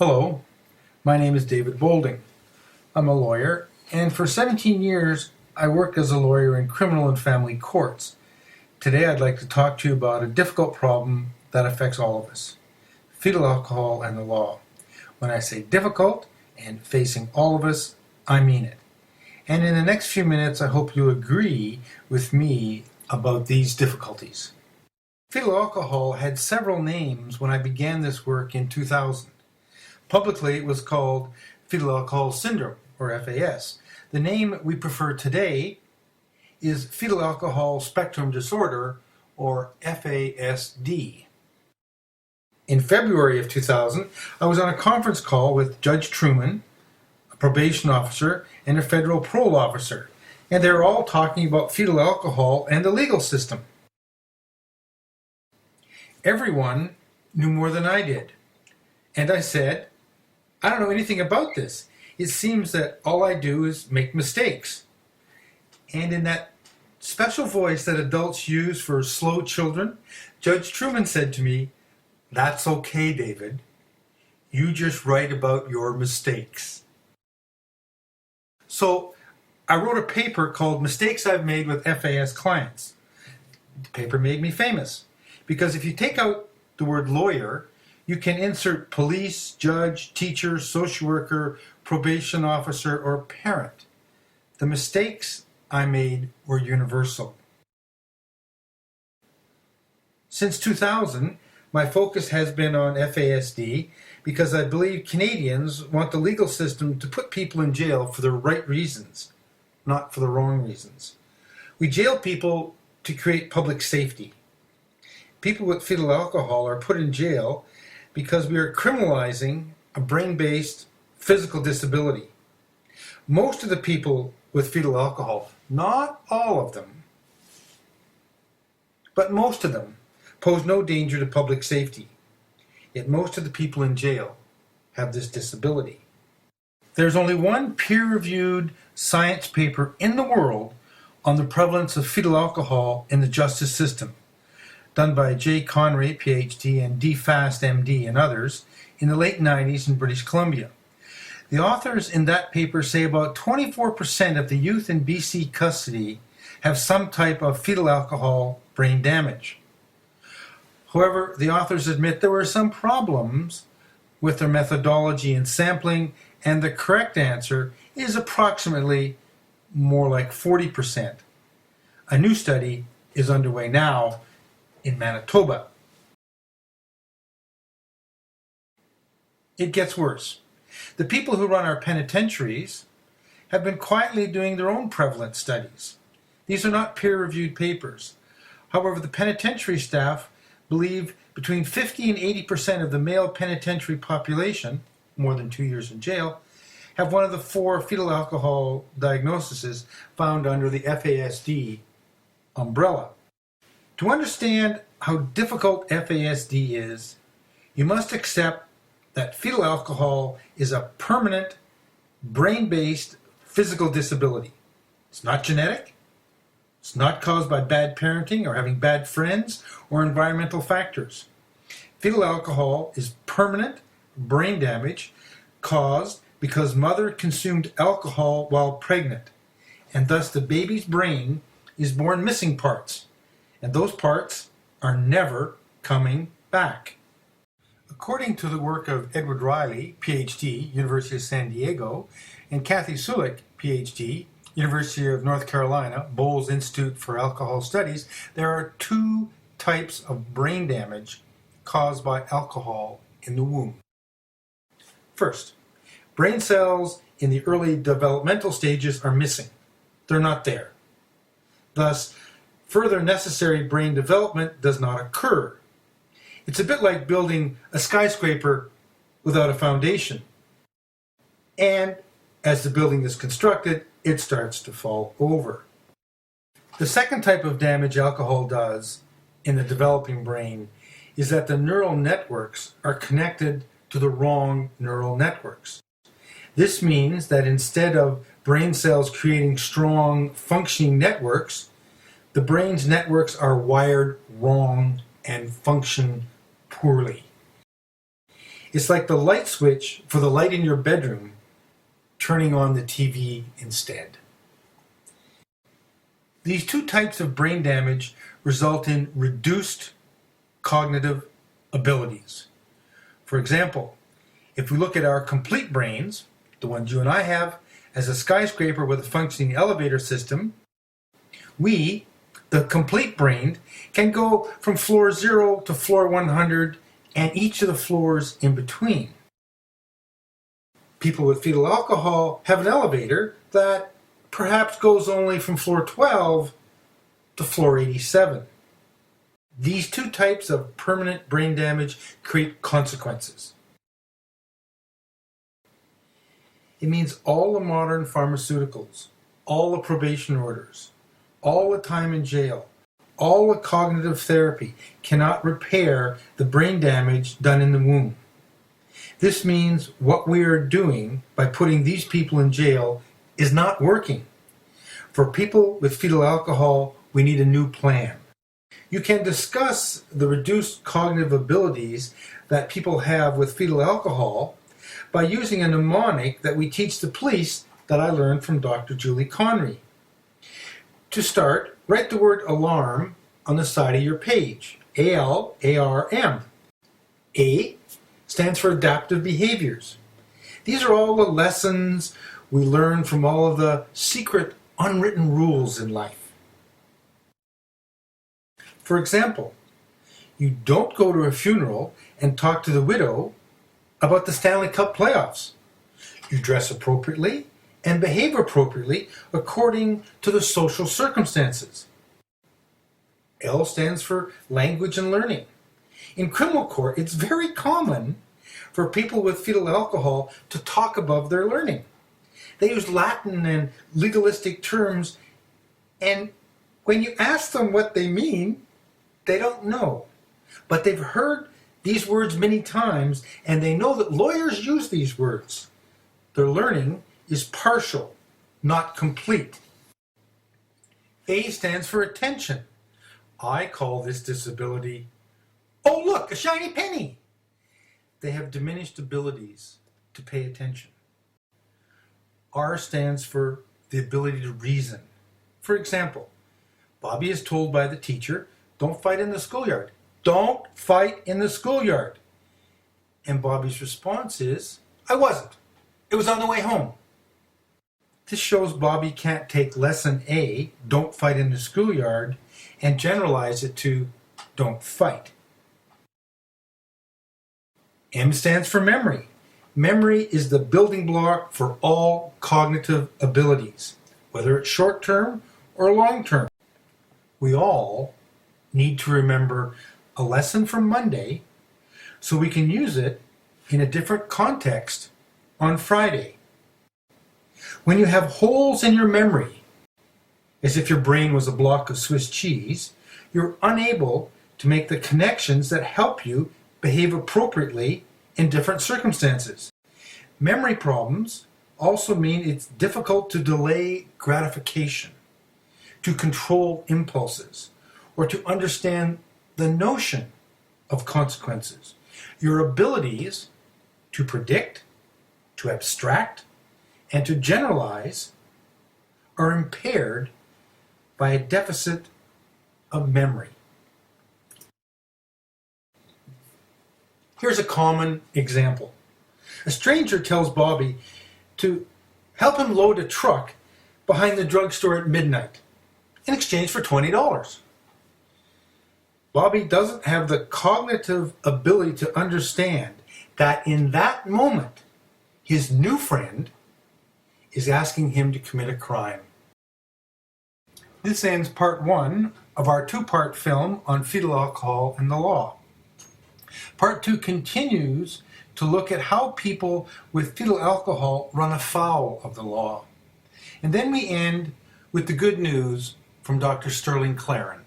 Hello, my name is David Boulding. I'm a lawyer, and for 17 years I worked as a lawyer in criminal and family courts. Today I'd like to talk to you about a difficult problem that affects all of us: fetal alcohol and the law. When I say difficult and facing all of us, I mean it. And in the next few minutes I hope you agree with me about these difficulties. Fetal alcohol had several names when I began this work in 2000. Publicly, it was called fetal alcohol syndrome, or FAS. The name we prefer today is fetal alcohol spectrum disorder, or FASD. In February of 2000, I was on a conference call with Judge Truman, a probation officer, and a federal parole officer, and they were all talking about fetal alcohol and the legal system. Everyone knew more than I did, and I said, I don't know anything about this. It seems that all I do is make mistakes. And in that special voice that adults use for slow children, Judge Truman said to me, "That's okay, David. You just write about your mistakes." So I wrote a paper called Mistakes I've Made with FAS Clients. The paper made me famous because if you take out the word lawyer, you can insert police, judge, teacher, social worker, probation officer, or parent. The mistakes I made were universal. Since 2000, my focus has been on FASD because I believe Canadians want the legal system to put people in jail for the right reasons, not for the wrong reasons. We jail people to create public safety. People with fetal alcohol are put in jail because we are criminalizing a brain-based physical disability. Most of the people with fetal alcohol, not all of them, but most of them, pose no danger to public safety. Yet most of the people in jail have this disability. There's only one peer-reviewed science paper in the world on the prevalence of fetal alcohol in the justice system, done by J. Conray, PhD, and D. Fast, MD, and others in the late 90s in British Columbia. The authors in that paper say about 24% of the youth in BC custody have some type of fetal alcohol brain damage. However, the authors admit there were some problems with their methodology in sampling, and the correct answer is approximately more like 40%. A new study is underway now in Manitoba. It gets worse. The people who run our penitentiaries have been quietly doing their own prevalence studies. These are not peer-reviewed papers. However, the penitentiary staff believe between 50 and 80% of the male penitentiary population, more than 2 years in jail, have one of the 4 fetal alcohol diagnoses found under the FASD umbrella. To understand how difficult FASD is, you must accept that fetal alcohol is a permanent, brain-based physical disability. It's not genetic. It's not caused by bad parenting or having bad friends or environmental factors. Fetal alcohol is permanent brain damage caused because mother consumed alcohol while pregnant, and thus the baby's brain is born missing parts, and those parts are never coming back. According to the work of Edward Riley, PhD, University of San Diego, and Kathy Sulik, PhD, University of North Carolina, Bowles Institute for Alcohol Studies, there are 2 types of brain damage caused by alcohol in the womb. First, brain cells in the early developmental stages are missing. They're not there. Thus, further necessary brain development does not occur. It's a bit like building a skyscraper without a foundation. And as the building is constructed, it starts to fall over. The second type of damage alcohol does in the developing brain is that the neural networks are connected to the wrong neural networks. This means that instead of brain cells creating strong, functioning networks, the brain's networks are wired wrong and function poorly. It's like the light switch for the light in your bedroom, turning on the TV instead. These two types of brain damage result in reduced cognitive abilities. For example, if we look at our complete brains, the ones you and I have, as a skyscraper with a functioning elevator system, we, the complete brain, can go from floor 0 to floor 100 and each of the floors in between. People with fetal alcohol have an elevator that perhaps goes only from floor 12 to floor 87. These two types of permanent brain damage create consequences. It means all the modern pharmaceuticals, all the probation orders, all the time in jail, all the cognitive therapy cannot repair the brain damage done in the womb. This means what we are doing by putting these people in jail is not working. For people with fetal alcohol, we need a new plan. You can discuss the reduced cognitive abilities that people have with fetal alcohol by using a mnemonic that we teach the police that I learned from Dr. Julie Conry. To start, write the word alarm on the side of your page. A-L-A-R-M. A stands for adaptive behaviors. These are all the lessons we learn from all of the secret unwritten rules in life. For example, you don't go to a funeral and talk to the widow about the Stanley Cup playoffs. You dress appropriately and behave appropriately according to the social circumstances. L stands for language and learning. In criminal court, it's very common for people with fetal alcohol to talk above their learning. They use Latin and legalistic terms, and when you ask them what they mean, they don't know. But they've heard these words many times, and they know that lawyers use these words. Their learning is partial, not complete. A stands for attention. I call this disability, oh look, a shiny penny. They have diminished abilities to pay attention. R stands for the ability to reason. For example, Bobby is told by the teacher, don't fight in the schoolyard. Don't fight in the schoolyard. And Bobby's response is, I wasn't. It was on the way home. This shows Bobby can't take lesson A, don't fight in the schoolyard, and generalize it to don't fight. M stands for memory. Memory is the building block for all cognitive abilities, whether it's short-term or long-term. We all need to remember a lesson from Monday so we can use it in a different context on Friday. When you have holes in your memory, as if your brain was a block of Swiss cheese, you're unable to make the connections that help you behave appropriately in different circumstances. Memory problems also mean it's difficult to delay gratification, to control impulses, or to understand the notion of consequences. Your abilities to predict, to abstract, and to generalize are impaired by a deficit of memory. Here's a common example. A stranger tells Bobby to help him load a truck behind the drugstore at midnight in exchange for $20. Bobby doesn't have the cognitive ability to understand that in that moment, his new friend is asking him to commit a crime. This ends part 1 of our 2-part film on fetal alcohol and the law. Part 2 continues to look at how people with fetal alcohol run afoul of the law. And then we end with the good news from Dr. Sterling Claren.